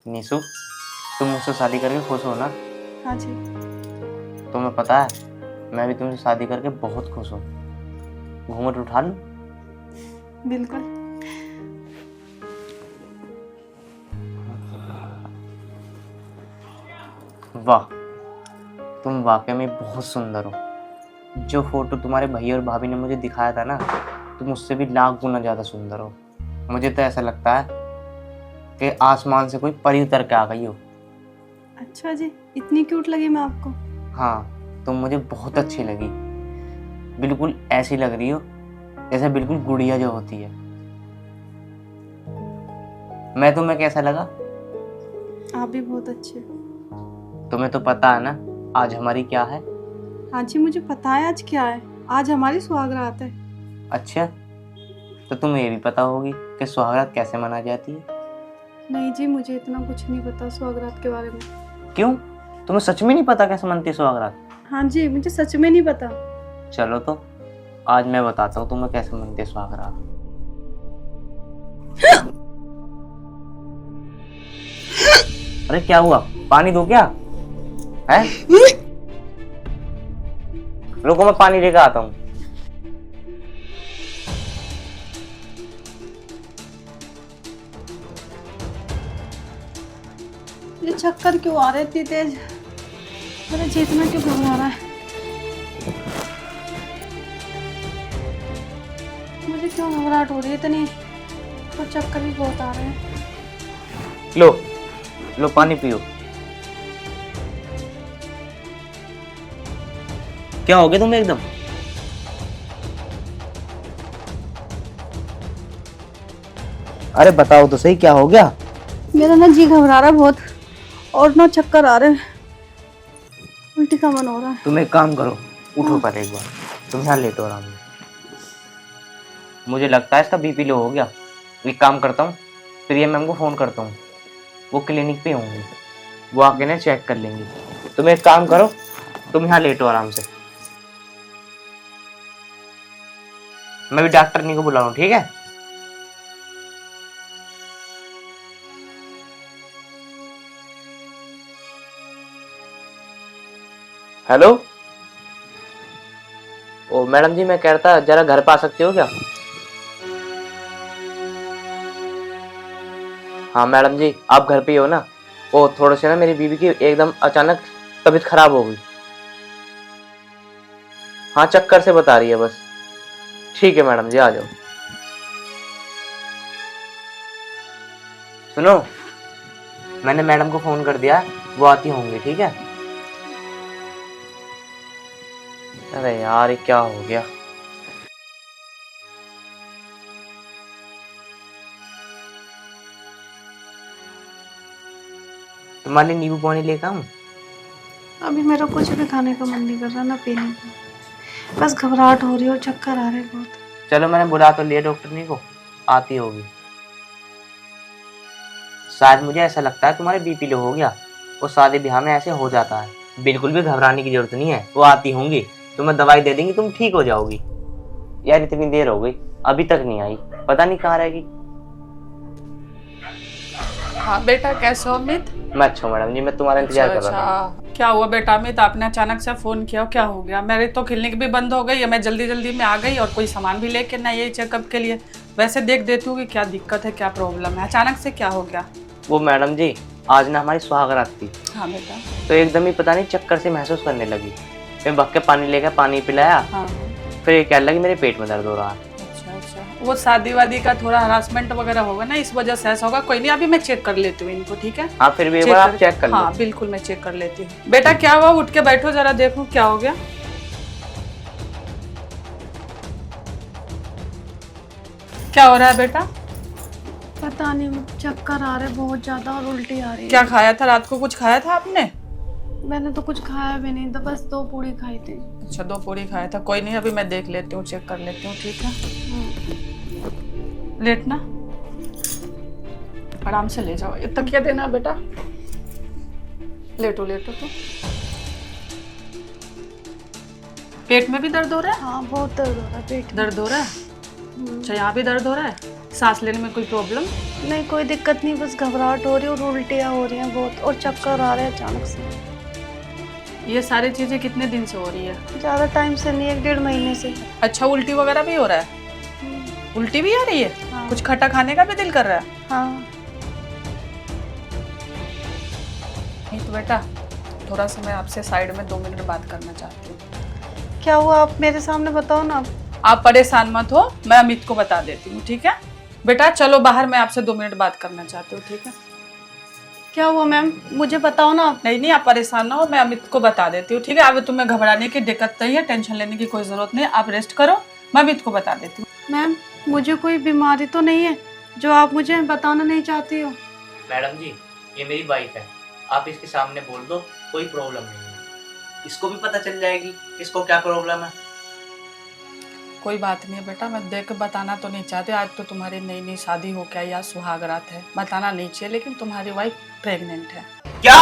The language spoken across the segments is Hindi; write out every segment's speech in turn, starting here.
निशु, तुम मुझसे शादी करके खुश हो ना? हाँ जी। तुम्हें पता है मैं भी तुमसे शादी करके बहुत खुश हूँ। घूंघट उठा लूं? बिल्कुल। वाह, तुम वाकई में बहुत सुंदर हो। जो फोटो तुम्हारे भैया और भाभी ने मुझे दिखाया था ना, तुम उससे भी लाख गुना ज्यादा सुंदर हो। मुझे तो ऐसा लगता है कि आसमान से कोई परी उतर के आ गई हो। अच्छा जी, इतनी क्यूट लगी मैं आपको? हाँ, तुम मुझे बहुत अच्छी लगी। बिल्कुल ऐसी लग रही हो जैसे बिल्कुल गुड़िया जो होती है। मैं तुम्हें कैसा लगा? आप भी बहुत अच्छे। तुम्हें तो पता है ना आज हमारी क्या है? हाँ जी, मुझे पता है आज क्या है। आज हमारी सुहागरात है। अच्छा, तो तुम्हें ये भी पता होगी कि सुहागरात कैसे मनाई जाती है? नहीं जी, मुझे इतना कुछ नहीं पता सुहागरात के बारे में। क्यों, तुम्हें सच में नहीं पता कैसे मनती है सुहागरात? हाँ जी, मुझे सच में नहीं पता। चलो तो आज मैं बताता हूँ तुम्हें कैसे मनती है सुहागरात। अरे क्या हुआ, पानी दो क्या है? रुको मैं पानी लेकर आता हूँ। ये चक्कर क्यों आ रहे इतनी तेज? मेरा जी इतना क्यों घबरा रहा है? मुझे क्यों घबराहट हो रही है इतनी? और चक्कर भी बहुत आ रहे हैं। लो लो पानी पियो। क्या हो गया तुम्हें एकदम? अरे बताओ तो सही, क्या हो गया? मेरा ना जी घबरा रहा है बहुत, और ना चक्कर आ रहे हैं, उल्टी का मन हो रहा है। तुम एक काम करो, उठो पर एक बार, तुम यहाँ लेटो आराम से। मुझे लगता है इसका बीपी लो हो गया। एक काम करता हूँ, प्रिया मैम को फोन करता हूँ, वो क्लिनिक पे होंगी, वो आके ना चेक कर लेंगी। तुम एक काम करो, तुम यहाँ लेटो आराम से, मैं भी डॉक्टर नी को बुला रहा हूँ, ठीक है? हेलो, ओ मैडम जी, मैं कह रहा था जरा घर पे आ सकते हो क्या? हाँ मैडम जी, आप घर पे ही हो ना? वो थोड़े से ना मेरी बीवी की एकदम अचानक तबीयत खराब हो गई। हाँ चक्कर से बता रही है बस। ठीक है मैडम जी, आ जाओ। सुनो, मैंने मैडम को फोन कर दिया, वो आती होंगी, ठीक है? अरे यार ये क्या हो गया? तुम्हारे लिए नींबू पानी लेकर आऊं? अभी मेरा कुछ भी खाने का मन नहीं कर रहा, ना पीने का। बस घबराहट हो रही है और चक्कर आ रहे हैं बहुत। चलो मैंने बुला तो लिया डॉक्टर नी को, आती होगी। शायद मुझे ऐसा लगता है तुम्हारे बीपी लो हो गया, वो शादी ब्याह में ऐसे हो जाता है। बिल्कुल भी घबराने की जरूरत नहीं है, वो आती होंगी, तुम्हें दवाई दे देंगी, तुम ठीक हो जाओगी। यार इतनी देर हो गई अभी तक नहीं आई, पता नहीं कहाँ रहेगी। हाँ बेटा, कैसे हो अमित? मैं अच्छा हूँ मैडम जी, मैं तुम्हारा इंतजार कर रहा था। अच्छा, क्या हुआ बेटा अमित, आपने अचानक से फोन किया, क्या हो गया? मेरी तो क्लिनिक भी बंद हो गई है, मैं जल्दी जल्दी में आ गई और कोई सामान भी लेके ना यही चेकअप के लिए। वैसे देख देती हूँ कि क्या दिक्कत है, क्या प्रॉब्लम है, अचानक से क्या हो गया? वो मैडम जी, आज ना हमारी सुहागरात थी, हाँ बेटा। तो एकदम ही पता नहीं चक्कर से महसूस करने लगी। फिर भग के पानी लेकर पानी पिलाया, हाँ फिर ये कहने लगी मेरे पेट में दर्द हो रहा है। अच्छा अच्छा, वो शादी वादी का थोड़ा हरासमेंट वगैरह होगा ना, इस वजह से ऐसा होगा। कोई नहीं, अभी मैं चेक कर लेती हूँ इनको, ठीक है? हाँ फिर भी एक बार आप चेक कर लो। हाँ बिल्कुल, मैं चेक कर लेती हूँ। बेटा क्या हुआ, उठ के बैठो जरा, देखो क्या हो गया। क्या हो रहा है बेटा? पता नहीं, चक्कर आ रहे बहुत ज्यादा और उल्टी आ रही है। क्या खाया था रात को, कुछ खाया था आपने? मैंने तो कुछ खाया भी नहीं था, बस 2 पूड़ी खाई थी। अच्छा 2 पूरी खाया था, कोई नहीं, अभी मैं देख लेती हूँ, चेक कर लेती हूँ, ठीक है? लेटना, आराम से ले जाओ, ये तकिया देना बेटा। लेटो लेटो तो। पेट में भी दर्द हो रहा है? हाँ बहुत दर्द हो रहा है पेट में। दर्द हो रहा है? अच्छा यहाँ भी दर्द हो रहा है? सांस लेने में कोई प्रॉब्लम? नहीं, कोई दिक्कत नहीं, बस घबराहट हो रही है और उल्टियाँ हो रही हैं बहुत, और चक्कर आ रहे हैं अचानक से। ये सारी चीजें कितने दिन से हो रही है? ज़्यादा टाइम से नहीं, 1-1.5 महीने से। अच्छा, उल्टी वगैरह भी हो रहा है? उल्टी भी आ रही है? हाँ। कुछ खट्टा खाने का भी दिल कर रहा है? हाँ। नहीं तो बेटा, थोड़ा सा मैं आपसे साइड में 2 मिनट बात करना चाहती हूँ। क्या हुआ, आप मेरे सामने बताओ ना। आप परेशान मत हो, मैं अमित को बता देती हूँ, ठीक है? बेटा चलो बाहर, मैं आपसे 2 मिनट बात करना चाहती हूँ, ठीक है? क्या हुआ मैम, मुझे बताओ ना आप। नहीं नहीं, आप परेशान ना हो, मैं अमित को बता देती हूँ, ठीक है? अब तुम्हें घबराने की दिक्कत नहीं है, टेंशन लेने की कोई जरूरत नहीं है, आप रेस्ट करो, मैं अमित को बता देती हूँ। मैम, मुझे कोई बीमारी तो नहीं है जो आप मुझे बताना नहीं चाहती हो? मैडम जी, ये मेरी वाइफ है, आप इसके सामने बोल दो, कोई प्रॉब्लम नहीं है। इसको भी पता चल जाएगी इसको क्या प्रॉब्लम है। कोई बात नहीं है बेटा, मैं देख बताना तो नहीं चाहती, आज तो तुम्हारी नई नई शादी हो क्या या सुहागरात है, बताना नहीं चाहिए, लेकिन तुम्हारी वाइफ प्रेग्नेंट है। क्या?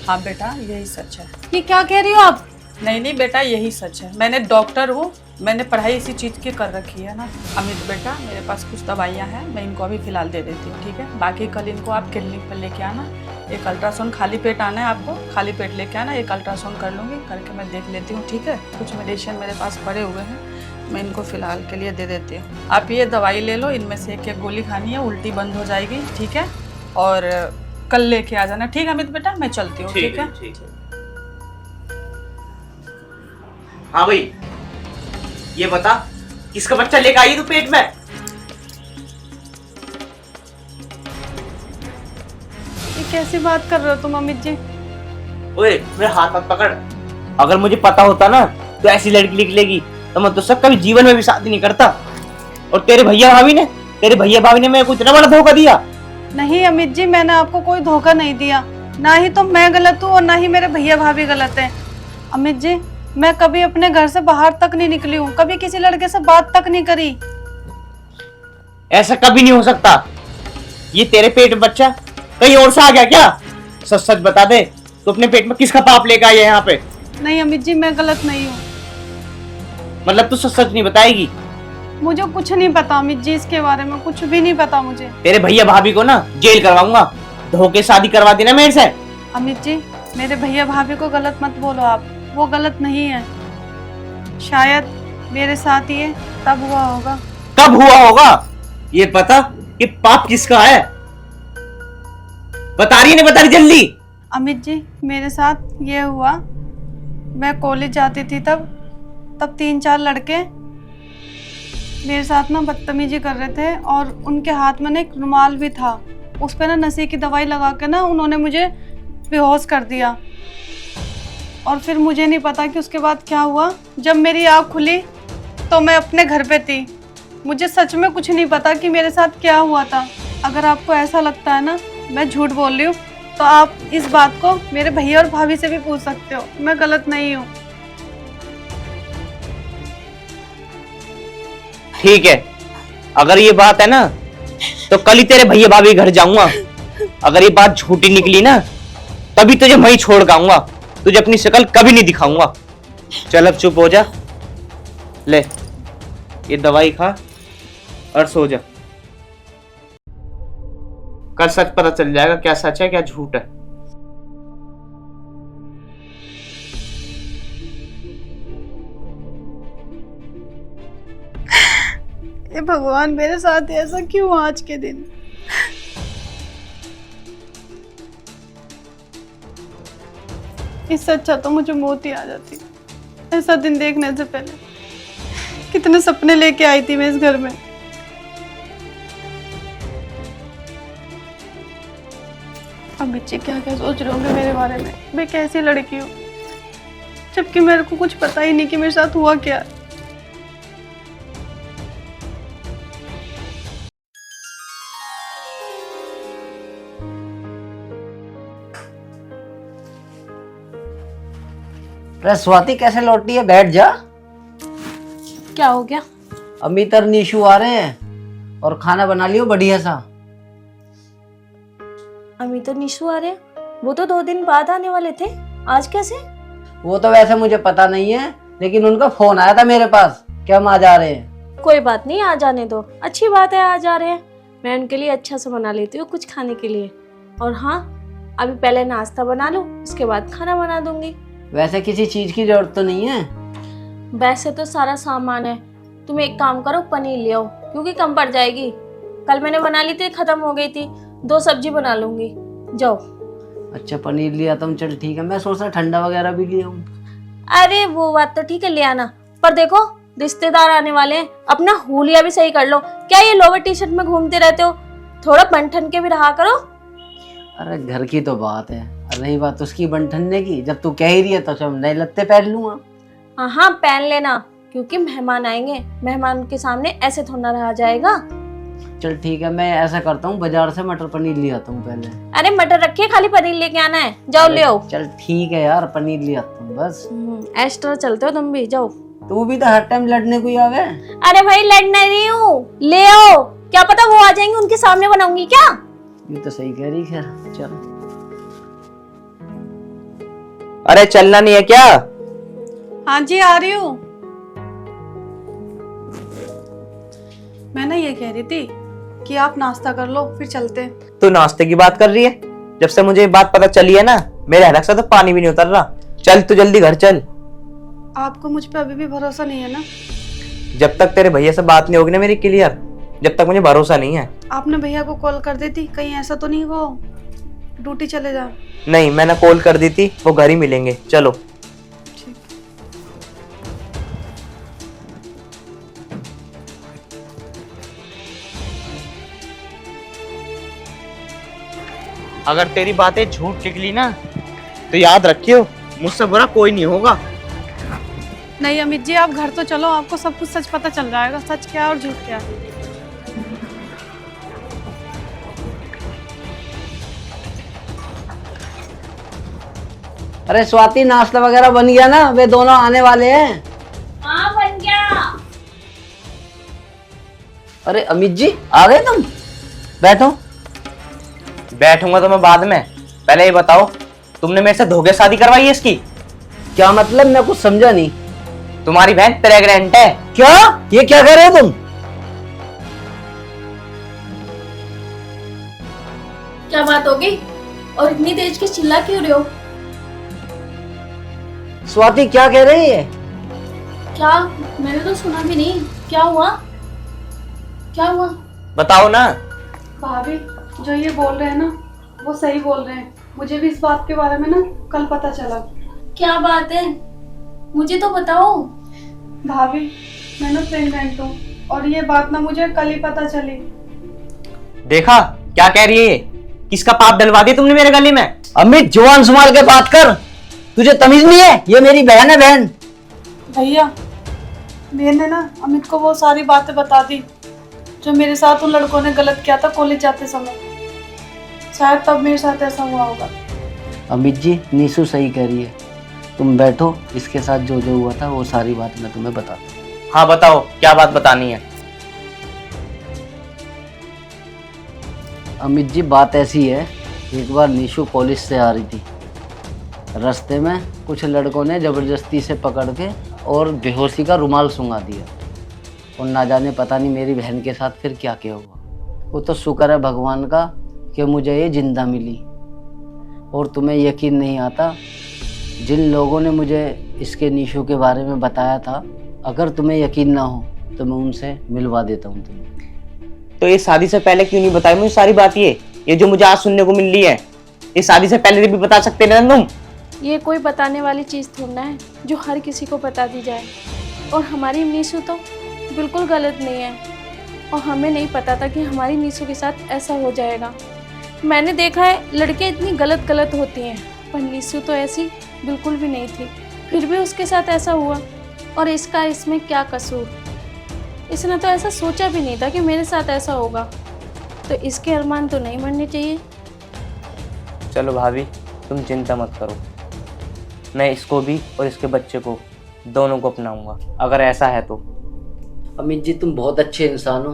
हाँ बेटा, यही सच है। ये क्या कह रही हो आप? नहीं नहीं बेटा, यही सच है, मैंने डॉक्टर हूँ, मैंने पढ़ाई इसी चीज़ की कर रखी है ना। अमित बेटा, मेरे पास कुछ दवाइयाँ हैं, मैं इनको अभी फ़िलहाल दे देती हूँ, ठीक है? बाकी कल इनको आप क्लिनिक पर लेके आना, एक अल्ट्रासाउंड, खाली पेट आना है आपको, खाली पेट लेके आना, एक अल्ट्रासाउंड कर लूँगी, करके मैं देख लेती हूँ, ठीक है? कुछ मेडिसिन मेरे पास पड़े हुए हैं, मैं इनको फ़िलहाल के लिए दे देती हूँ। आप ये दवाई ले लो, इनमें से एक गोली खानी है, उल्टी बंद हो जाएगी, ठीक है? और कल लेके आ जाना, ठीक है अमित बेटा? मैं चलती हूँ, ठीक है? हाँ भाई, ये बता, किसका बच्चा लेकर आई तू पेट में? ये कैसी बात कर रहे हो तुम अमित जी? ओए, मेरे हाथ मत पकड़। अगर मुझे पता होता ना तो ऐसी लड़की निकलेगी तो मैं तुझसे कभी जीवन में भी शादी नहीं करता। और तेरे भैया भाभी ने मेरे को इतना बड़ा धोखा दिया। नहीं अमित जी, मैंने आपको कोई धोखा नहीं दिया, ना ही तो मैं गलत हूँ और ना ही मेरे भैया भाभी गलत हैं। अमित जी, मैं कभी अपने घर से बाहर तक नहीं निकली हूँ, कभी किसी लड़के से बात तक नहीं करी। ऐसा कभी नहीं हो सकता। ये तेरे पेट में बच्चा कहीं और से आ गया क्या? सच सच बता दे, तो अपने पेट में किसका पाप लेकर आई है यहाँ पे? नहीं अमित जी, मैं गलत नहीं हूँ। मतलब तू सच सच नहीं बताएगी? मुझे कुछ नहीं पता अमित जी, इसके बारे में कुछ भी नहीं पता मुझे। तेरे भैया भाभी को ना जेल करवाऊंगा, धोखे शादी करवा देना मेरे से। अमित जी, मेरे भैया भाभी को गलत मत बोलो आप, वो गलत नहीं है। शायद मेरे साथ ये तब हुआ होगा। कब हुआ होगा ये पता कि पाप किसका है? बता रही है नहीं बता रही, जल्दी। अमित जी, मेरे साथ ये हुआ, मैं कॉलेज जाती थी तब 3-4 लड़के मेरे साथ ना बदतमीजी कर रहे थे और उनके हाथ में ना एक रुमाल भी था, उस पे ना नशे की दवाई लगा के ना उन्होंने मुझे बेहोश कर दिया। और फिर मुझे नहीं पता कि उसके बाद क्या हुआ। जब मेरी आँख खुली तो मैं अपने घर पे थी, मुझे सच में कुछ नहीं पता कि मेरे साथ क्या हुआ था। अगर आपको ऐसा लगता है ना मैं झूठ बोल रही हूँ तो आप इस बात को मेरे भैया और भाभी से भी पूछ सकते हो, मैं गलत नहीं हूँ। ठीक है, अगर ये बात है ना तो कल ही तेरे भैया भाभी घर जाऊंगा। अगर ये बात झूठी निकली ना तभी तुझे वहीं छोड़ के आऊंगा, तुझे अपनी शक्ल कभी नहीं दिखाऊंगा। चल अब चुप हो जा, ले ये दवाई खा और सो जा। कल सच पता चल जाएगा क्या सच है क्या झूठ है। हे भगवान, मेरे साथ ऐसा क्यों हुआ आज के दिन? इससे अच्छा तो मुझे मौत ही आ जाती ऐसा दिन देखने से पहले। कितने सपने लेके आई थी मैं इस घर में। अब बच्चे क्या क्या सोच रहे होंगे मेरे बारे में, मैं कैसी लड़की हूँ, जबकि मेरे को कुछ पता ही नहीं कि मेरे साथ हुआ क्या। अरे स्वाति कैसे लौटी है? बैठ जा। क्या हो गया? अमित और निशु आ रहे हैं और खाना बना लियो बढ़िया सा। अमित और निशु आ रहे हैं? वो तो 2 दिन बाद आने वाले थे, आज कैसे? वो तो वैसे मुझे पता नहीं है, लेकिन उनका फोन आया था मेरे पास कि हम आ जा रहे हैं। कोई बात नहीं, आ जाने दो, अच्छी बात है आ जा रहे हैं। मैं उनके लिए अच्छा सा बना लेती हूँ कुछ खाने के लिए। और हाँ, अभी पहले नाश्ता बना लो, उसके बाद खाना बना दूंगी। वैसे किसी चीज की जरूरत तो नहीं है? वैसे तो सारा सामान है, तुम एक काम करो, पनीर ले आओ क्योंकि कम पड़ जाएगी। कल मैंने बना ली थी, खत्म हो गई थी, 2 सब्जी बना लूंगी। जाओ। अच्छा पनीर लिया तुम, चल ठीक है। मैं सोच रहा ठंडा वगैरह भी लिया हूँ। अरे वो बात तो ठीक है, ले आना, पर देखो रिश्तेदार आने वाले हैं, अपना हुलिया भी सही कर लो। क्या ये लोवर टी शर्ट में घूमते रहते हो? थोड़ा बन के भी रहा करो। अरे घर की तो बात है, और रही बात उसकी बंठनने की, जब तू कह ही रही है तो चल नए लत्ते पहन लूंगा। हाँ हाँ पहन लेना, क्योंकि मेहमान आएंगे, मेहमान के सामने ऐसे थोड़ा रहा जाएगा। चल ठीक है, मैं ऐसा करता हूँ, बाजार से मटर पनीर ले आता हूँ पहले। अरे मटर रखिए, खाली पनीर लेके आना है, जाओ ले आओ। चल ठीक है यार, पनीर ले आता हूँ बस। एक्स्ट्रा चलते हो तुम भी, जाओ। तू भी तो हर टाइम लड़ने को ही आवे। अरे भाई लड़ना नहीं हूँ, ले आओ, क्या पता वो आ जाएंगे, उनके सामने बनाऊंगी क्या? ये तो सही कह रही। खैर चल। अरे चलना नहीं है क्या? हाँ जी आ रही हूँ। मैं ना ये कह रही थी कि आप नाश्ता कर लो फिर चलते हैं। तू नाश्ते की बात कर रही है? जब से मुझे ये बात पता चली है ना, मेरे हलक से तो पानी भी नहीं उतर रहा। चल तू जल्दी घर चल। आपको मुझ पे अभी भी भरोसा नहीं है ना? जब तक तेरे भैया से बात नहीं होगी ना मेरी क्लियर, जब तक मुझे भरोसा नहीं है। आपने भैया को कॉल कर दी थी, कहीं ऐसा तो नहीं वो ड्यूटी चले जा? नहीं, मैंने कॉल कर दी थी, वो घर ही मिलेंगे। चलो। अगर तेरी बातें झूठ निकली ना तो याद रखियो, मुझसे बुरा कोई नहीं होगा। नहीं अमित जी, आप घर तो चलो, आपको सब कुछ सच पता चल जाएगा, सच क्या और झूठ क्या। अरे स्वाति, नाश्ता वगैरह बन गया ना? वे दोनों आने वाले हैं। हाँ बन गया। अरे अमित जी आ गए तुम? बैठो। बैठूंगा तो मैं बाद में, पहले ये बताओ, तुमने मेरे से धोखे शादी करवाई है इसकी? क्या मतलब? मैं कुछ समझा नहीं। तुम्हारी बहन प्रेग्नेंट है। क्या? ये क्या कर रहे हो तुम? क्या बात होगी और इतनी तेज के चिल्ला क्यों रहे हो? स्वाति क्या कह रही है? क्या? मैंने तो सुना भी नहीं। क्या हुआ? क्या हुआ? बताओ ना। भाभी जो ये बोल रहे हैं ना वो सही बोल रहे हैं। मुझे भी इस बात के बारे में ना कल पता चला। क्या बात है? मुझे तो बताओ। भाभी मैं ना प्रेग्नेंट हूँ और ये बात ना मुझे कल ही पता चली। देखा क्या कह रही है? किसका पाप डलवा दिया तुमने मेरे गले में? अमित जुबान संभाल के बात कर, तुझे तमीज नहीं है? ये मेरी बहन है। बहन भैया मैंने ना अमित को वो सारी बातें बता दी जो मेरे साथ उन लड़कों ने गलत किया था कॉलेज जाते समय। शायद तब मेरे साथ ऐसा हुआ होगा। अमित जी, नीशु सही कह रही है। तुम बैठो, इसके साथ जो जो हुआ था वो सारी बात मैं तुम्हें बताता हूँ। हाँ बताओ, क्या बात बतानी है? अमित जी बात ऐसी है, एक बार नीशु कॉलेज से आ रही थी, रास्ते में कुछ लड़कों ने ज़बरदस्ती से पकड़ के और बेहोशी का रुमाल सूंघा दिया, और ना जाने पता नहीं मेरी बहन के साथ फिर क्या क्या हुआ। वो तो शुक्र है भगवान का कि मुझे ये जिंदा मिली। और तुम्हें यकीन नहीं आता, जिन लोगों ने मुझे इसके नीशु के बारे में बताया था, अगर तुम्हें यकीन ना हो तो मैं उनसे मिलवा देता हूँ तुम्हें। तो ये शादी से पहले क्यों नहीं बताई मुझे सारी बात? ये जो मुझे आज सुनने को मिल रही है, ये शादी से पहले भी बता सकते ना तुम? ये कोई बताने वाली चीज़ थोड़ा है जो हर किसी को बता दी जाए। और हमारी नीशु तो बिल्कुल गलत नहीं है, और हमें नहीं पता था कि हमारी नीशु के साथ ऐसा हो जाएगा। मैंने देखा है लड़कियाँ इतनी गलत होती हैं, पर नीशु तो ऐसी बिल्कुल भी नहीं थी, फिर भी उसके साथ ऐसा हुआ। और इसका इसमें क्या कसूर? इसने तो ऐसा सोचा भी नहीं था कि मेरे साथ ऐसा होगा, तो इसके अरमान तो नहीं मरने चाहिए। चलो भाभी, तुम चिंता मत करो, मैं इसको भी और इसके बच्चे को दोनों को अपनाऊंगा, अगर ऐसा है तो। अमित जी तुम बहुत अच्छे इंसान हो,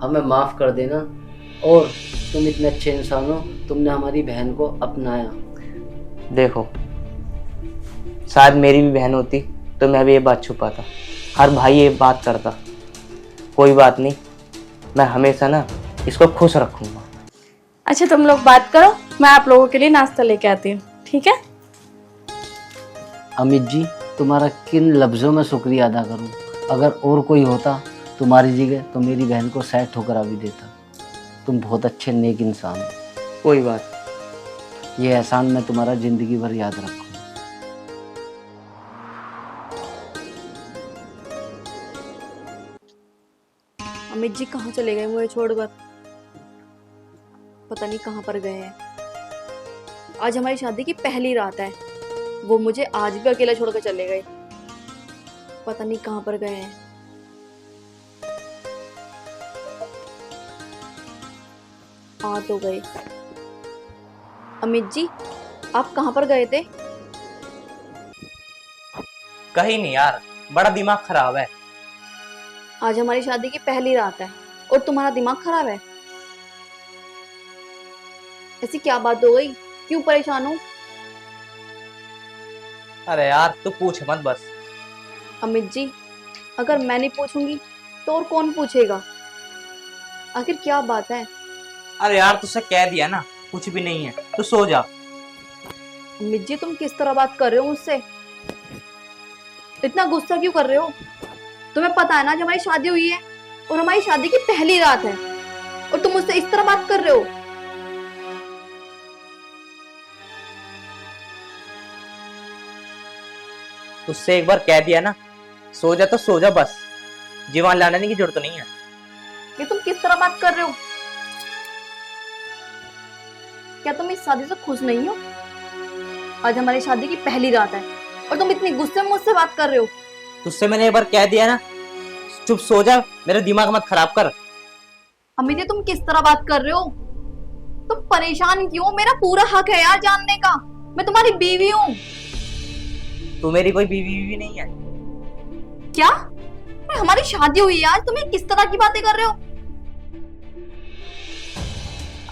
हमें माफ़ कर देना। और तुम इतने अच्छे इंसान हो, तुमने हमारी बहन को अपनाया। देखो, शायद मेरी भी बहन होती तो मैं भी ये बात छुपाता, हर भाई ये बात करता। कोई बात नहीं, मैं हमेशा ना इसको खुश रखूंगा। अच्छा तुम लोग बात करो, मैं आप लोगों के लिए नाश्ता लेके आती हूँ, ठीक है? अमित जी, तुम्हारा किन लफ्ज़ों में शुक्रिया अदा करूं? अगर और कोई होता तुम्हारी जगह तो मेरी बहन को सैर ठोकरा भी देता। तुम बहुत अच्छे नेक इंसान हो। कोई बात। ये एहसान मैं तुम्हारा ज़िंदगी भर याद रखूंगा। अमित जी कहाँ चले गए मुझे छोड़कर? पता नहीं कहाँ पर गए हैं। आज हमारी शादी की पहली रात है, वो मुझे आज भी अकेला छोड़कर चले गए। पता नहीं कहाँ पर गए हैं। आ तो गए। अमित जी आप कहाँ पर गए थे? कहीं नहीं यार, बड़ा दिमाग खराब है। आज हमारी शादी की पहली रात है और तुम्हारा दिमाग खराब है? ऐसी क्या बात हो गई, क्यों परेशान हो? अरे यार तू पूछ मत बस। अमित जी अगर मैं नहीं पूछूंगी तो और कौन पूछेगा? आखिर क्या बात है? अरे यार तुझसे कह दिया ना, कुछ भी नहीं है, तू सो जा। अमित जी तुम किस तरह बात कर रहे हो मुझसे? इतना गुस्सा क्यों कर रहे हो? तुम्हें पता है ना, जब हमारी शादी हुई है और हमारी शादी की पहली रात है और तुम मुझसे इस तरह बात कर रहे हो। तुझसे एक बार कह दिया ना, सो जा तो सो जा बस। जीवन लाने की जरूरत नहीं है। ये तुम किस तरह बात कर रहे हो? क्या तुम इस शादी से खुश नहीं हो? आज हमारी शादी की पहली रात है और तुम इतनी गुस्से में मुझसे बात कर रहे हो। तुझसे मैंने एक बार कह दिया ना, चुप सो जा, मेरा दिमाग मत खराब कर। अमित जी तुम किस तरह बात कर रहे हो? तुम परेशान क्यों? मेरा पूरा हक है यार जानने का, मैं तुम्हारी बीवी हूँ। तू मेरी कोई बीवी भी नहीं है। क्या? अरे हमारी शादी हुई है आज, तुम्हें किस तरह की बातें कर रहे हो?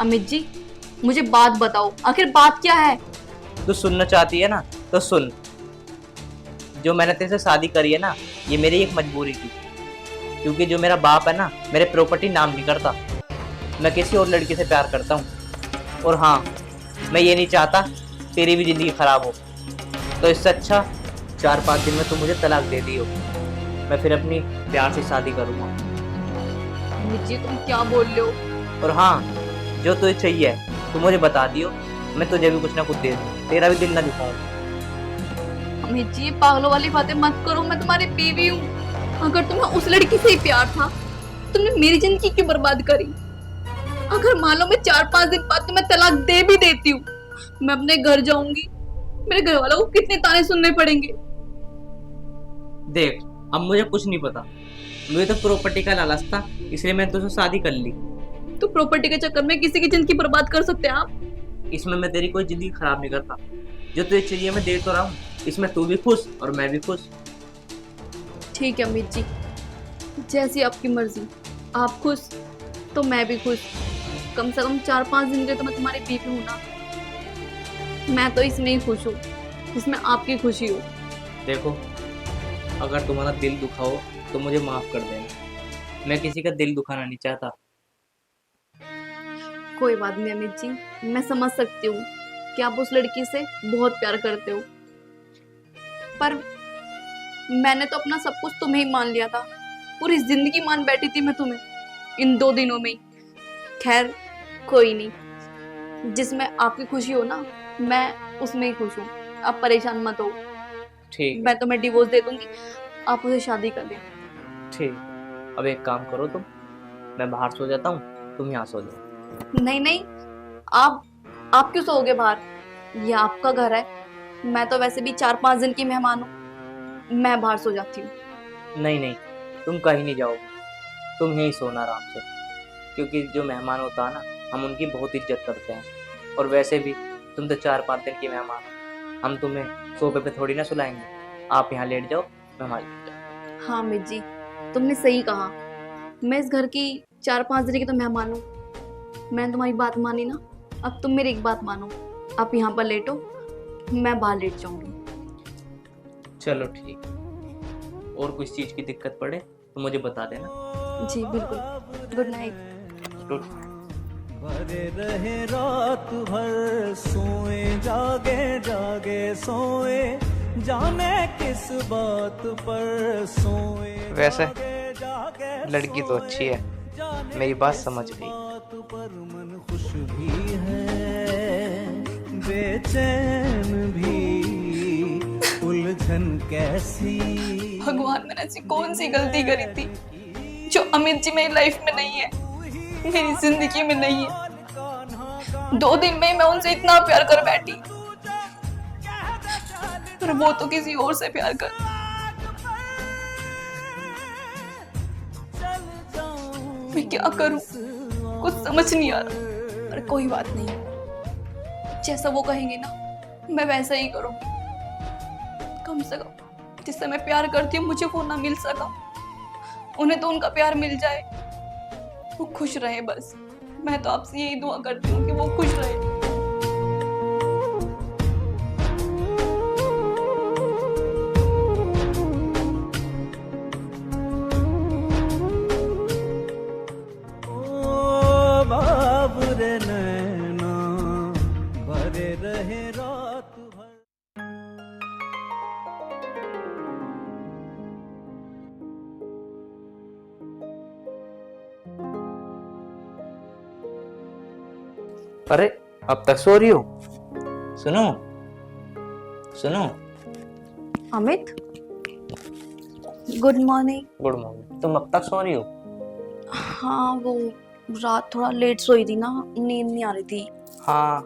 अमित जी मुझे बात बताओ, आखिर बात क्या है? तू सुनना चाहती है ना तो सुन। जो मैंने तेरे से शादी करी है ना, ये मेरी एक मजबूरी थी, क्योंकि जो मेरा बाप है ना, मेरे प्रॉपर्टी नाम नहीं करता। मैं किसी और लड़की से प्यार करता हूँ। और हाँ, मैं ये नहीं चाहता तेरी भी जिंदगी खराब हो। तो इससे अच्छा 4-5 दिन में तुम मुझे तलाक दे दियो, मैं फिर अपनी प्यार से शादी करूँगा। अमित जी तुम क्या बोल रहे हो? और हाँ, जो तुझे चाहिए तू मुझे बता दियो, मैं तुझे भी कुछ ना कुछ दे दूँ, तेरा भी दिल ना दुखाऊं। अमित जी पागलों वाली बातें मत करो, मैं तुम्हारी बीवी हूँ। अगर तुम्हें उस लड़की से ही प्यार था, तुमने मेरी जिंदगी क्यों बर्बाद करी? अगर मान लो मैं 4-5 दिन बाद तुम्हें तलाक दे भी देती हूँ, मैं अपने घर जाऊंगी, मेरे घर वालों को कितने ताने सुनने पड़ेंगे? देख, अब मुझे कुछ नहीं पता, मुझे तो प्रॉपर्टी का लालच था, इसलिए मैंने तुझसे शादी कर ली। तो प्रॉपर्टी के चक्कर में किसी की जिंदगी बर्बाद कर सकते हैं आप? इसमें मैं तेरी कोई जिंदगी खराब नहीं करता। जो तुझे चाहिए मैं दे तो रहा हूँ, इसमें तू भी खुश और मैं भी खुश। ठीक है अमित जी, जैसी आपकी मर्जी। आप खुश तो मैं भी खुश। कम से कम 4-5 दिन के तो मैं तुम्हारी बीवी हूँ ना। मैं तो इसमें ही खुश हूँ जिसमें आपकी खुशी हो। देखो, अगर तुम्हारा दिल दुखा हो तो मुझे माफ कर देना, मैं किसी का दिल दुखाना नहीं चाहता। कोई बात नहीं अमित जी, मैं समझ सकती हूँ कि आप उस लड़की से बहुत प्यार करते हो, पर मैंने तो अपना सब कुछ तुम्हें ही मान लिया था। पूरी जिंदगी मान बैठी थी मैं तुम्हें इन 2 दिनों में ही। खैर कोई नहीं, जिसमें आपकी खुशी हो ना, मैं उसमें ही खुश हूँ। आप परेशान मत हो। ठीक मैं तुम्हें डिवोर्स दे दूंगी, आप उसे शादी कर लें। ठीक। अब एक काम करो तुम, मैं बाहर सो जाता हूँ, तुम यहाँ सो जाओ। नहीं नहीं, आप क्यों सोओगे बाहर? ये आपका घर है। मैं तो वैसे भी 4-5 दिन की मेहमान हूँ, मैं बाहर सो जाती हूँ। नहीं नहीं, तुम कहीं नहीं जाओगे, तुम यहीं सोना आराम से, क्योंकि जो मेहमान होता है ना, हम उनकी बहुत इज्जत करते हैं। और वैसे भी तुम तो 4-5 दिन की मेहमान हो, हम तुम्हें सोफे पे थोड़ी ना सुलाएंगे। आप यहाँ लेट जाओ, मैं वहाँ लेट जाऊँ। हाँ अमित जी, तुमने सही कहा। मैं इस घर की 4-5 दिन की तो मेहमान हूँ। मैंने तुम्हारी बात मानी ना, अब तुम मेरी एक बात मानो। आप यहाँ पर लेटो, मैं बाहर लेट जाऊंगी। चलो ठीक। और कुछ चीज़ की दिक्कत पड़े तो मुझे बता देना। जी बिल्कुल। Good night. भरे रहे रात भर सोए जागे जागे सोए, जाने किस बात पर सोए। वैसे जागे लड़की तो अच्छी है, मेरी बात समझ गई। बात पर मन खुश भी है, बेचैन भी, उलझन कैसी। भगवान, मैंने ऐसी कौन सी गलती करी थी जो अमित जी मेरी लाइफ में नहीं है, मेरी जिंदगी में नहीं है। 2 दिन में मैं उनसे इतना प्यार कर बैठी, पर वो तो किसी और से प्यार कर। मैं क्या करूं, कुछ समझ नहीं आ रहा। पर कोई बात नहीं, जैसा वो कहेंगे ना मैं वैसा ही करूंगी। कम से कम जिससे मैं प्यार करती हूँ मुझे वो ना मिल सका, उन्हें तो उनका प्यार मिल जाए, वो खुश रहे बस। मैं तो आपसे यही दुआ करती हूँ कि वो खुश रहे। ओ बाबरे नैना भरे रहे रात भर। अरे अब तक सो रही हो? सुनो सुनो। Amit, good morning. Good morning. तुम अब तक सो रही हो? हाँ, वो रात थोड़ा लेट सोई थी ना, नींद नहीं आ रही थी। हाँ,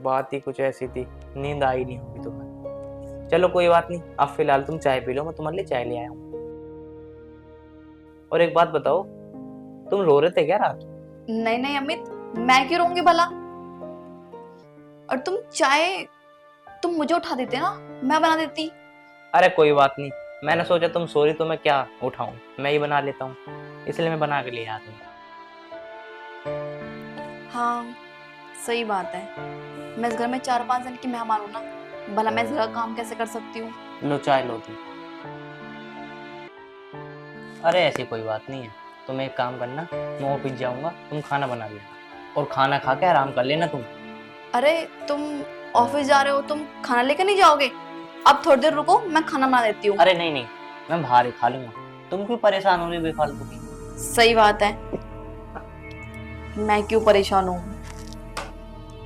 बात ही कुछ ऐसी थी, नींद आई नहीं होगी तुम्हें। चलो कोई बात नहीं, अब फिलहाल तुम चाय पी लो, मैं तुम्हारे लिए चाय ले आया हूँ। और एक बात बताओ, तुम रो रहे थे क्या रात? नहीं नहीं अमित, मैं क्यों रहूंगी भला। और तुम चाय तुम मुझे उठा देते ना, मैं बना देती। अरे कोई बात नहीं, मैंने सोचा तुम सो रही तो मैं क्या उठाऊं, मैं ही बना लेता हूँ, इसलिए मैं बना के ले आता हूँ। हाँ सही बात है, मैं इस घर में 4-5 दिन की मेहमान हूँ ना, भला मैं इस घर का काम कैसे कर सकती हूँ। लो चाय लो तुम। अरे ऐसी कोई बात नहीं है, तुम एक काम करना, मैं ऑफिस जाऊंगा, तुम खाना बना लेना और खाना खा के आराम कर लेना तुम। अरे तुम ऑफिस जा रहे हो, तुम खाना लेकर नहीं जाओगे? अब थोड़ी देर रुको, मैं खाना बना देती हूँ। अरे नहीं नहीं, मैं बाहर ही खा लूंगा, तुम क्यों परेशान हो रही हो बेफालतू की? सही बात है, मैं क्यों परेशान हूँ,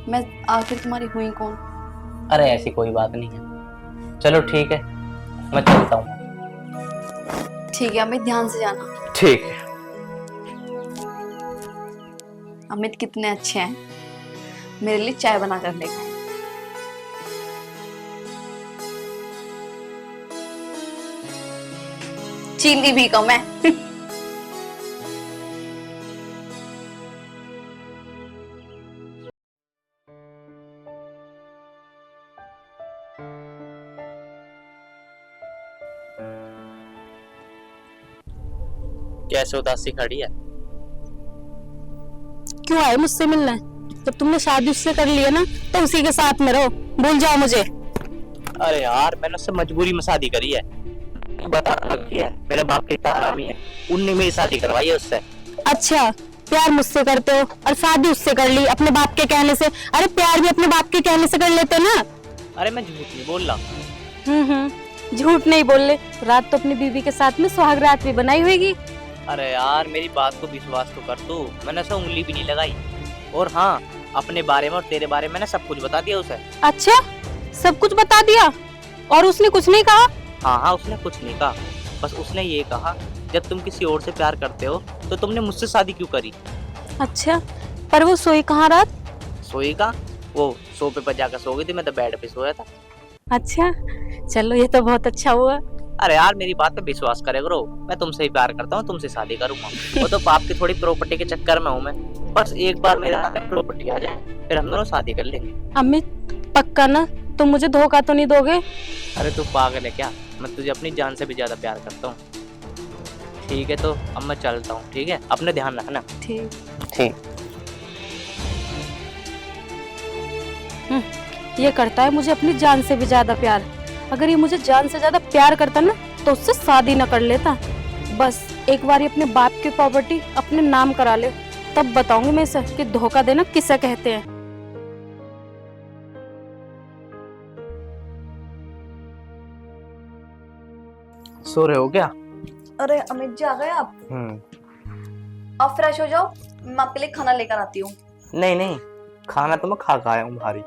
मैं आखिर तुम्हारी हुई कौन। अरे ऐसी कोई बात नहीं है, चलो ठीक है, मैं चलता हूँ। ठीक है अमित, ध्यान से जाना। ठीक है। अमित कितने अच्छे हैं, मेरे लिए चाय बना कर लेगा। चीनी भी कम है। कैसे उदासी खड़ी है? क्यों आए मुझसे मिलने? जब तुमने शादी उससे कर ली है ना, तो उसी के साथ में रहो, भूल जाओ मुझे। अरे यार, मैंने उससे मजबूरी में शादी करी है, बता सकती है, मेरे बाप की हरामी है, उनने मेरी शादी करवाई है उससे। अच्छा, प्यार मुझसे करते हो और शादी उससे कर ली अपने बाप के कहने से। अरे प्यार भी अपने बाप के कहने से कर लेते ना। अरे मैं झूठ नहीं बोल रहा। झूठ नहीं बोल ले, रात तो अपनी बीवी के साथ में सुहाग रात भी बनाई होगी। अरे यार मेरी बात को विश्वास तो कर तू, मैंने उसे उंगली भी नहीं लगाई। और हाँ, अपने बारे में और तेरे बारे में मैंने सब कुछ बता दिया उसे। अच्छा, सब कुछ बता दिया और उसने कुछ नहीं कहा? हाँ हाँ, उसने कुछ नहीं कहा, बस उसने ये कहा जब तुम किसी और से प्यार करते हो तो तुमने मुझसे शादी क्यों करी। अच्छा, पर वो सोई कहाँ रात? सोई का? वो सोफे पर जाकर सो गई थी, मैं तो बेड पे सोया था। अच्छा, चलो ये तो बहुत अच्छा हुआ। अरे यार मेरी बात पे विश्वास करे करो, मैं तुमसे ही प्यार करता हूँ, तुमसे शादी करूंगा। वो तो बाप की थोड़ी प्रॉपर्टी के चक्कर में हूँ मैं, बस एक बार मेरे हाथ में प्रॉपर्टी आ जाए फिर हम दोनों शादी कर लेंगे। अमित पक्का ना, तुम मुझे धोखा तो नहीं दोगे? अरे तू पागल है क्या, मैं तुझे अपनी जान से भी ज्यादा प्यार करता हूँ। ठीक है तो अब मैं चलता हूँ, ठीक है, अपने ध्यान रखना। ठीक। ठीक। ये करता है मुझे अपनी जान से भी ज्यादा प्यार। अगर ये मुझे जान से ज्यादा प्यार करता ना तो उससे शादी न कर लेता। बस एक बार ये अपने बाप की प्रॉपर्टी अपने नाम करा ले, तब बताऊंगी मैं इसे कि धोखा देना किसे कहते हैं। सो रहे हो क्या? अरे अमित जी, आ गए आप? आप फ्रेश हो जाओ, मैं आपके लिए खाना लेकर आती हूँ। नहीं नहीं, खाना तो मैं खा आया हूँ भारी।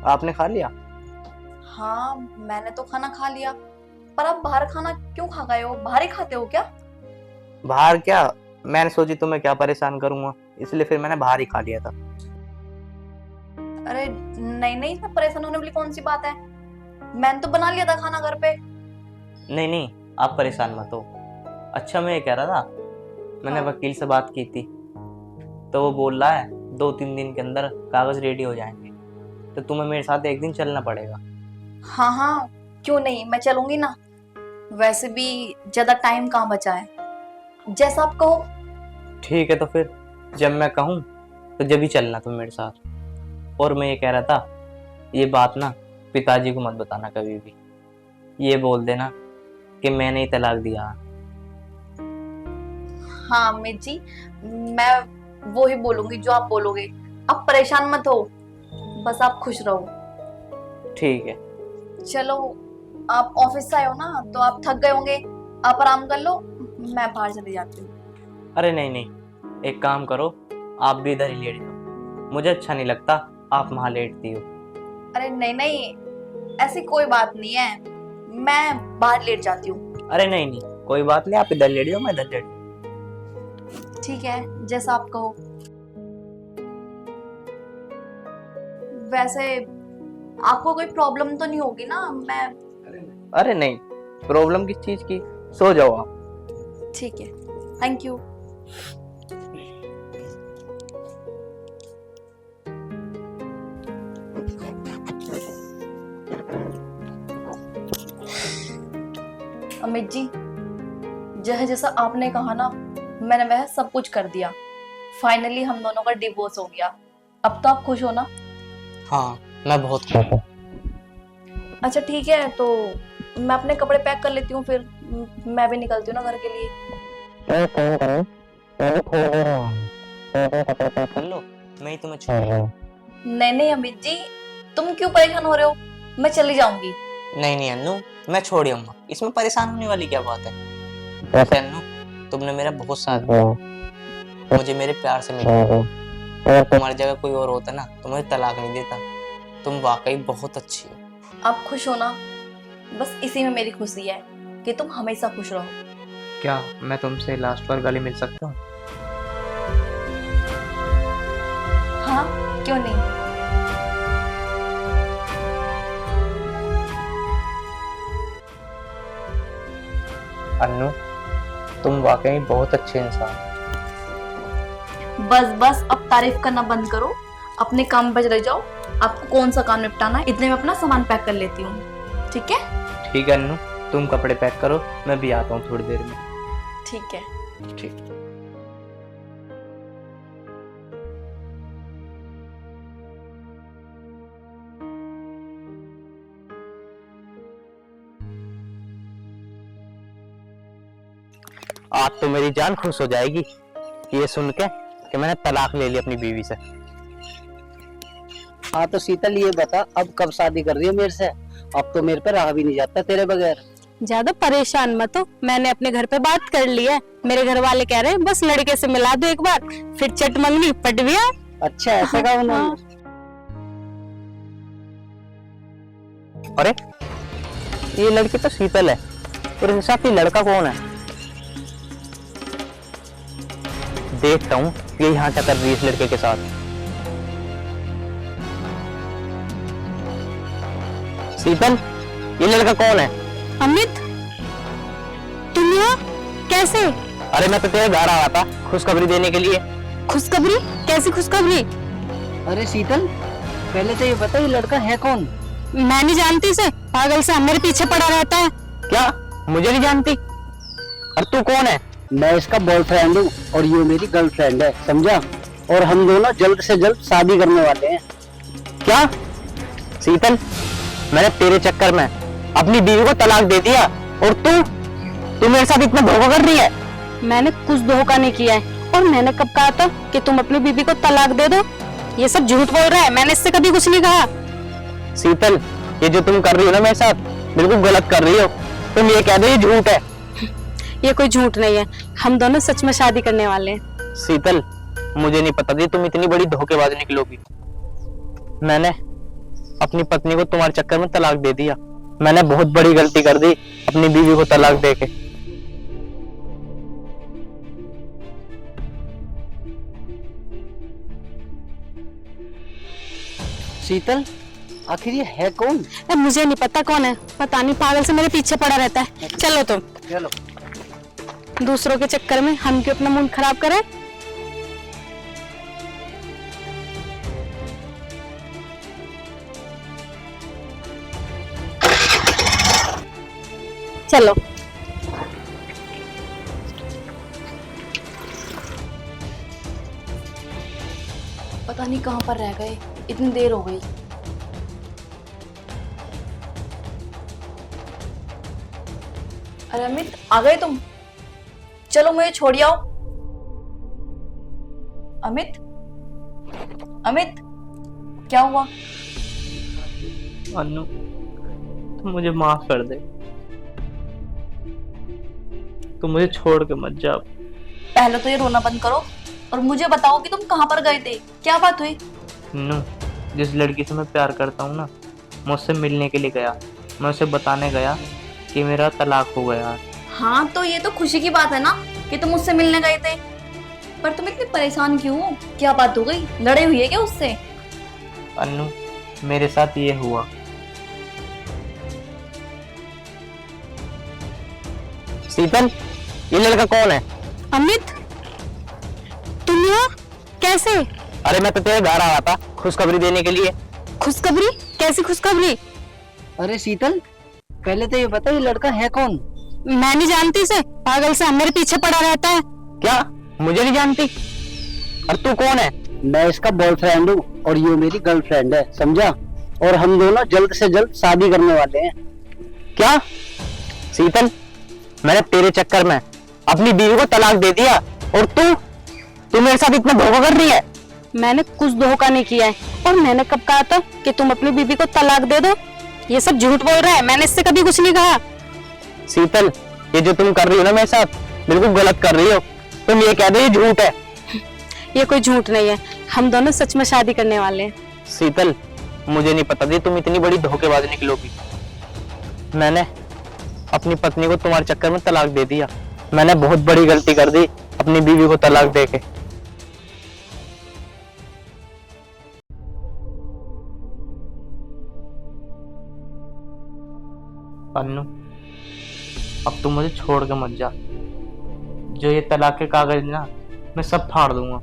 आपने खा लिया? हाँ, मैंने तो खाना खा लिया, पर आप बाहर खाना क्यों खा गए हो? बाहर ही खाते हो क्या? बाहर क्या, मैंने सोची तुम्हें क्या परेशान करूंगा, इसलिए फिर मैंने बाहर ही खा लिया था। अरे नहीं नहीं, इसमें परेशान होने वाली कौन सी बात है? मैंने तो बना लिया था खाना घर पे। नहीं नहीं, आप परेशान मत हो। अच्छा, मैं ये कह रहा था, मैंने हाँ। वकील से बात की थी, तो वो बोल रहा है 2-3 दिन के अंदर कागज रेडी हो जाएंगे, तो तुम्हें मेरे साथ एक दिन चलना पड़ेगा। हाँ हाँ, क्यों नहीं, मैं चलूंगी ना। वैसे भी ज्यादा टाइम कहाँ बचा है, जैसा आप कहो। ठीक है, तो फिर जब मैं कहूँ तो जब ही चलना तुम मेरे साथ। और मैं ये कह रहा था, ये बात ना पिताजी को मत बताना कभी भी। ये बोल देना कि मैंने ही तलाक दिया। हाँ अमित जी, मैं वो ही बोलूंगी जो आप बोलोगे। आप परेशान मत हो, बस आप खुश रहो। ठीक है। चलो, आप ऑफिस से आए हो ना, तो आप थक गए होंगे, आप आराम कर लो, मैं बाहर चली जाती हूँ। अरे नहीं नहीं, एक काम करो, आप भी इधर ही लेट जाओ, मुझे अच्छा नहीं लगता आप वहां लेटती हो। अरे नहीं नहीं, ऐसी कोई बात नहीं है, मैं बाहर लेट जाती हूँ। अरे नहीं नहीं, कोई बात नहीं, आप इधर लेट जाओ, मैं इधर लेट। ठीक है, जैसा आप कहो। वैसे आपको कोई प्रॉब्लम तो नहीं होगी ना? मैं अरे नहीं, प्रॉब्लम किस चीज की, सो जाओ आप। ठीक है, थैंक यू। अमित जी, जैसा आपने कहा ना, मैंने वह सब कुछ कर दिया। फाइनली हम दोनों का डिवोर्स हो गया। अब तो आप खुश हो ना? हाँ, मैं बहुत खुश हूँ। अच्छा ठीक है, तो मैं अपने कपड़े पैक कर लेती हूँ, फिर मैं भी निकलती हूँ ना घर के लिए। कर लो, मैं ही तुम्हें छोड़ रहा हूँ। नहीं नहीं अमित जी, तुम क्यों परेशान हो रहे हो? मैं चली जाऊंगी। नहीं नहीं अन्नू, मैं छोड़ आऊंगा, इसमें परेशान होने वाली क्या बात है। वैसे अन्नू, तुमने मेरा बहुत साथ दिया, मुझे मेरे प्यार से मिला। अगर तुम्हारी जगह कोई और होता ना तो मुझे तलाक नहीं देता। तुम वाकई बहुत अच्छी हो। आप खुश हो ना? बस इसी में मेरी खुशी है कि तुम हमेशा खुश रहो। क्या मैं तुमसे लास्ट बार गले मिल सकता हूँ? हाँ, क्यों नहीं। अन्नू, तुम वाकई बहुत अच्छे इंसान। बस बस, अब तारीफ करना बंद करो, अपने काम पर चले जाओ। आपको कौन सा काम निपटाना है, इतने में अपना सामान पैक कर लेती हूँ। ठीक है? ठीक है अन्नू, तुम कपड़े पैक करो, मैं भी आता हूँ थोड़ी देर में। ठीक है। ठीक। आज तो मेरी जान खुश हो जाएगी ये सुन के कि मैंने तलाक ले ली अपनी बीवी से। हाँ तो शीतल, ये बता अब कब शादी कर रही है मेरे से? अब तो मेरे पे रहा भी नहीं जाता तेरे बगैर। ज्यादा परेशान मत हो, मैंने अपने घर पे बात कर ली है। मेरे घर वाले कह रहे हैं बस लड़के से मिला दो एक बार, फिर चट मंगनी पट भी आ। अच्छा, ऐसा कहा उन्होंने? अरे ये लड़की तो शीतल है, और इनके साथ ये लड़का कौन है? देखता हूँ ये यहाँ क्या कर रही है इस लड़के के साथ। शीतल, ये लड़का कौन है? अमित, तुम यहाँ कैसे? अरे मैं तो तेरे घर आ रहा था खुशखबरी देने के लिए। खुशखबरी? कैसी खुशखबरी? अरे शीतल, पहले तो ये बता ये लड़का है कौन? मैं नहीं जानती इसे, पागल से मेरे पीछे पड़ा रहता है। क्या मुझे नहीं जानती? और तू कौन है? मैं इसका बॉयफ्रेंड हूँ और ये मेरी गर्लफ्रेंड है, समझा? और हम दोनों जल्द से जल्द शादी करने वाले हैं। क्या? शीतल, मैंने तेरे चक्कर में अपनी बीवी को तलाक दे दिया और तू मेरे साथ इतना धोखा कर रही है? मैंने कुछ धोखा नहीं किया है, और मैंने कब कहा था कि तुम अपनी बीबी को तलाक दे दो? ये सब झूठ बोल रहा है, मैंने इससे कभी कुछ नहीं कहा। शीतल, ये जो तुम कर रही हो ना मेरे साथ, बिल्कुल गलत कर रही हो। तुम ये कह दो ये झूठ है। ये कोई झूठ नहीं है, हम दोनों सच में शादी करने वाले हैं। शीतल, मुझे नहीं पता थी तुम इतनी बड़ी धोखेबाज निकलोगी। मैंने अपनी पत्नी को तुम्हारे चक्कर में तलाक दे दिया। मैंने बहुत बड़ी गलती कर दी अपनी बीवी को तलाक देके। शीतल, आखिर ये है कौन? अब मुझे नहीं पता कौन है, पता नहीं पागल से मेरे पीछे पड़ा रहता है। चलो तुम, चलो। दूसरों के चक्कर में हम क्यों अपना मूड खराब करें। चलो। पता नहीं कहाँ पर रह गए, इतनी देर हो गई। अरे अमित, आ गए तुम? चलो मुझे छोड़ आओ। अमित, अमित, क्या हुआ? अनु, तुम मुझे माफ कर दे। तुम मुझे छोड़ के मत जा। पहले तो ये रोना बंद करो और मुझे बताओ कि तुम कहाँ पर गए थे, क्या बात हुई? अनु, जिस लड़की से मैं प्यार करता हूँ ना, मैं उससे मिलने के लिए गया। मैं उसे बताने गया कि मेरा तलाक हो गया। हाँ, तो ये तो खुशी की बात है ना कि तुम उससे मिलने गए थे। पर तुम इतने परेशान क्यों हो? क्या बात हो गई? लड़े हुई है क्या उससे? अनु, मेरे साथ ये हुआ। शीतल, ये लड़का कौन है? अमित, तुम यहाँ कैसे? अरे मैं तो तेरे घर आया था खुशखबरी देने के लिए। खुशखबरी? कैसी खुशखबरी? अरे शीतल, पहले तो ये बता ये लड़का है कौन? मैं नहीं जानती इसे, पागल से मेरे पीछे पड़ा रहता है। क्या? मुझे नहीं जानती? और तू कौन है? मैं इसका बॉयफ्रेंड हूँ और ये मेरी गर्लफ्रेंड है, समझा? और हम दोनों जल्द से जल्द शादी करने वाले हैं। क्या? शीतल, मैंने तेरे चक्कर में अपनी बीवी को तलाक दे दिया और तू मेरे साथ इतना धोखा कर रही है? मैंने कुछ धोखा नहीं किया है, और मैंने कब कहा था कि तुम अपनी बीबी को तलाक दे दो? ये सब झूठ बोल रहा है, मैंने इससे कभी कुछ नहीं कहा। शीतल, ये जो तुम कर रही हो ना मेरे साथ, बिल्कुल गलत कर रही हो। तुम ये कह दो ये झूठ है। ये कोई झूठ नहीं है, हम दोनों सच में शादी करने वाले हैं। शीतल, मुझे नहीं पता थी तुम इतनी बड़ी धोखेबाज निकलोगी। मैंने अपनी पत्नी को तुम्हारे चक्कर में तलाक दे दिया। मैंने बहुत बड़ी गलती कर दी अपनी बीवी को तलाक देके। अन्नू, अब तुम मुझे छोड़ के मत जा। जो ये तलाक के कागज ना, मैं सब फाड़ दूंगा।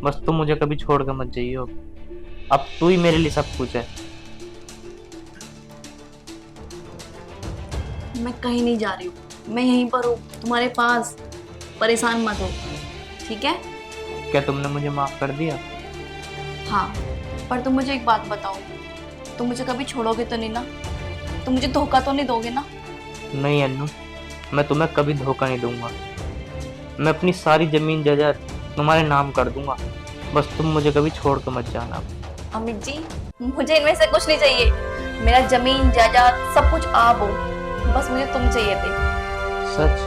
बस तुम मुझे कभी छोड़ के मत जाइयो। अब तू ही मेरे लिए सब कुछ है। मैं कहीं नहीं जा रही हूँ, मैं यहीं पर हूँ तुम्हारे पास। परेशान मत हो, ठीक है? क्या तुमने मुझे माफ कर दिया? हाँ, पर तुम मुझे एक बात बताओ, तुम मुझे कभी छोड़ोगे तो नहीं ना? तुम मुझे धोखा तो नहीं दोगे ना? नहीं अन्नू, मैं तुम्हें कभी धोखा नहीं दूंगा। मैं अपनी सारी जमीन जायदाद तुम्हारे नाम कर दूंगा। बस तुम मुझे कभी छोड़ के मत जाना। अमित जी, मुझे इनमें से कुछ नहीं चाहिए। मेरा जमीन जायदाद सब कुछ आप हो, बस मुझे तुम चाहिए थे। सच?